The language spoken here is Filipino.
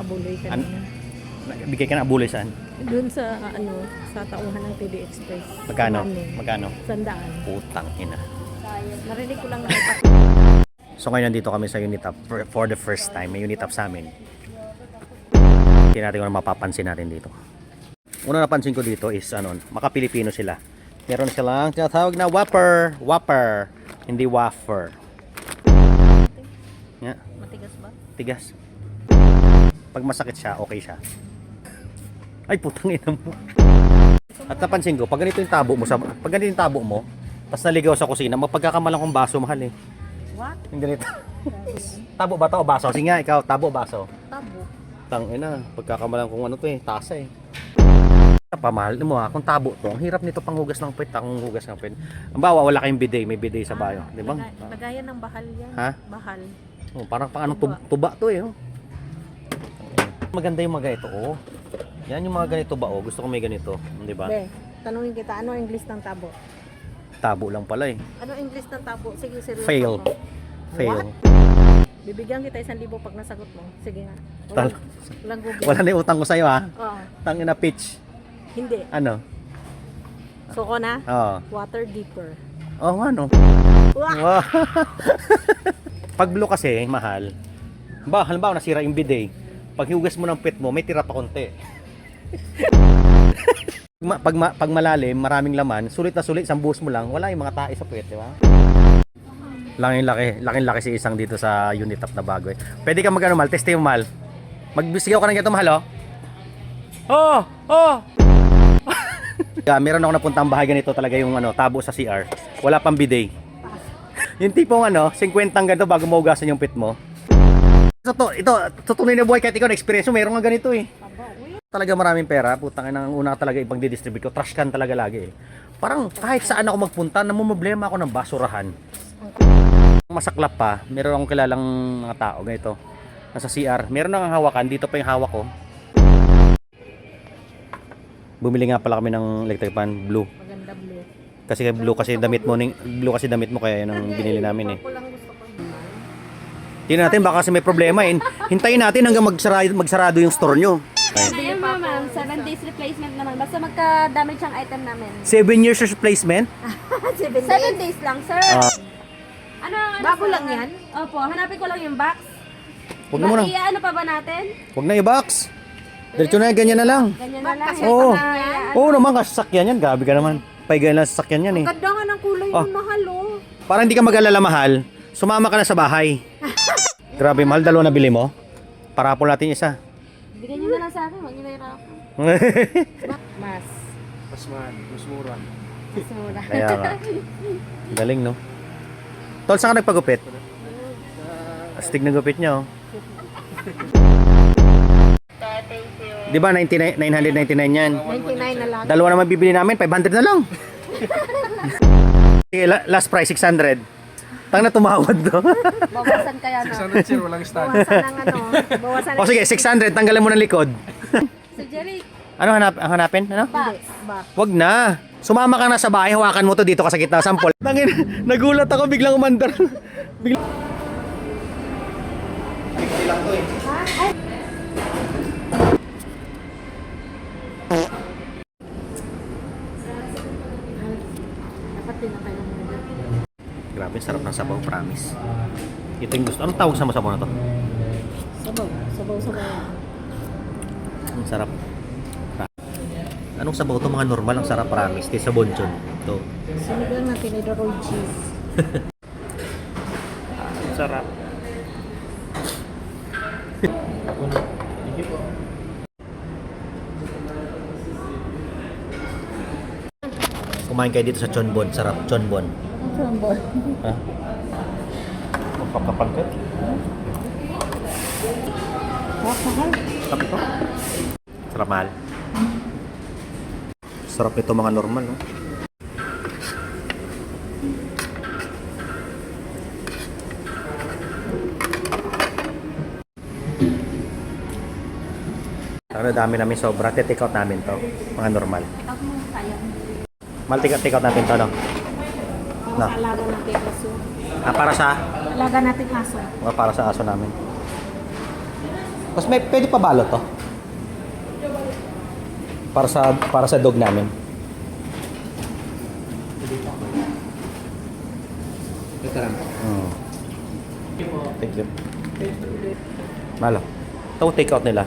abuloy kanina. Bigay ka na abuloy saan? Doon sa sa tauhan ng TD Express. Magkano? Kumanin. Magkano? 100. Putang ina. Narinig ko lang na ipak. So ngayon nandito kami sa Unitap for the first time. May Unitap sa amin. Hindi natin kung mapapansin natin dito. Una napansin ko dito is maka-Pilipino sila. Meron silang tinatawag na Whopper. Whopper. Hindi wafer. Yeah. Matigas ba? Tigas. Pag masakit siya, okay siya. Ay, putang ina mo. At napansin ko, pag ganito yung tabo mo, tapos naligaw sa kusina, mapagkakamalang kong baso, mahal eh. What? Yung ganito. Tabo ba to o baso? Sige nga, ikaw, tabo o baso? Tabo. Tang ina, pagkakamalang kung tasa eh. Pamahal mo kung tabo to, ang hirap nito panghugas ng puwet, kung hugas ng puwet. Ang bawa, wala kayong bidet, may bidet sa bayo, di ba? Lagayan ng bahal yan. Ha? Bahal. Oh, parang pang tuba to eh. Oh. Maganda yung mga ito, oh. Yan yung mga ganito ba, oh. Gusto ko may ganito, di ba? Be, tanungin kita, ano English ng tabo? Tabo lang pala eh. Ano English ng tabo? Sige, seryoso. Fail. ako. Fail. Bibigyan kita 1,000 pag nasagot mo. Sige nga. Tal. Walang Google. Wala na yung utang ko sa'yo ha. Oo. Tangina pitch. Hindi. Ano? Suko na? Oo. Water deeper. Oh, ano? Wah! Wow. Pag blue kasi, mahal. Halimbawa, nasira yung bidet. Pag hiugas mo ng pet mo, may tira pa konti. Pag malalim, maraming laman, sulit na sulit, isang buhos mo lang, wala yung mga tae sa pet, di ba? Laking-laki si isang dito sa Unitap na bago eh. Pwede ka mal, teste mo mal. Magbisigaw ka ng ganito mahal, oh. Oh! Meron ako napuntang bahay ganito talaga yung tabo sa CR. Wala pang bidet. Yung tipong 50 ganito bago maugasan yung pit mo. Ito, tutuloy na buhay kahit ikaw na-experience mo, meron nga ganito eh. Talaga maraming pera, putang ina, ang una talaga ibang didistribute ko, trash can talaga lagi eh. Parang kahit saan ako magpunta, namumblema ako ng basurahan. Masaklap pa, meron akong kilalang mga tao ganito. Nasa CR, meron nang hawakan, dito pa yung hawak ko. Bumili nga pala kami ng electric fan, blue. Maganda blue. Kasi blue kasi damit mo kaya yun ang binili namin eh. Ako lang gusto ko. Tingnan natin baka kasi may problema eh. Hintayin natin hanggang magsarado yung store nyo. Ayun ma'am, 7 days replacement naman. Basta magka-damage ang item namin. 7 years replacement? 7 7 days lang, sir. Ano? Bago sir? lang yan? Opo, hanapin ko lang yung box. Huwag na muna. Ano pa ba natin? Huwag na i-box. Diretso na yan, ganyan na lang. Ganyan na lang. Oo. Yan. Oo naman, kasi sasakyan yan. Gabi ka naman. Paigay lang sa sasakyan yan eh. Ganda nga ng kulay Oh. ng mahal oh. Para hindi ka mag-alala mahal, sumama ka na sa bahay. Grabe, mahal. Dalawa na bili mo. Parapol natin isa. Bigyan nyo na lang sa akin, huwag nyo na ako. Mas. Mas mura. Mas mura. Kaya nga. Galing no? Tol, saan ka nagpagupit? Astig na gupit niya oh. Di ba 999 yan? 99 na lang. Dalawa naman bibili namin, 500 na lang. Sige, last price 600. Tang na tumawad do. Bawasan kaya na. 600 sir, walang stand. Bawasan ng bawasan O sige, 600, tanggalan mo ng likod. So, Jerry, Ano hanapin? Ano? box. Wag na. Sumama ka na sa bahay, hawakan mo to dito ka sa gitna, sampol. Tangin, nagulat ako biglang umandar. Biglang lang to eh. Dapat din na tayo muna. Grabe, sarap ng sabaw, promise. Ito yung gusto. Anong tawag sa masabaw na to? Sabaw. Sabaw. Ang sarap. Anong sabaw to? Mga normal, ang sarap, promise. Ito sa bonchon. Ito. Sinigang na tinidoroy cheese. Ang sarap. Kumain kayo dito sa Chonbon. Sarap, Chonbon. Chonbon. Ha? Magpapapangkat. Sarap ito. Sarap mahal. Sarap nito mga normal, no? Ang dami namin sobra. Take out namin to. Mga normal. Ako mo kaya. Mal, take out natin to, no? No. Alaga natin aso. Para sa? Alaga natin aso. Para sa aso namin. Tapos may pwede pa balot to. Para sa dog namin. Ito lang. Thank you. Malo. Ito take out nila.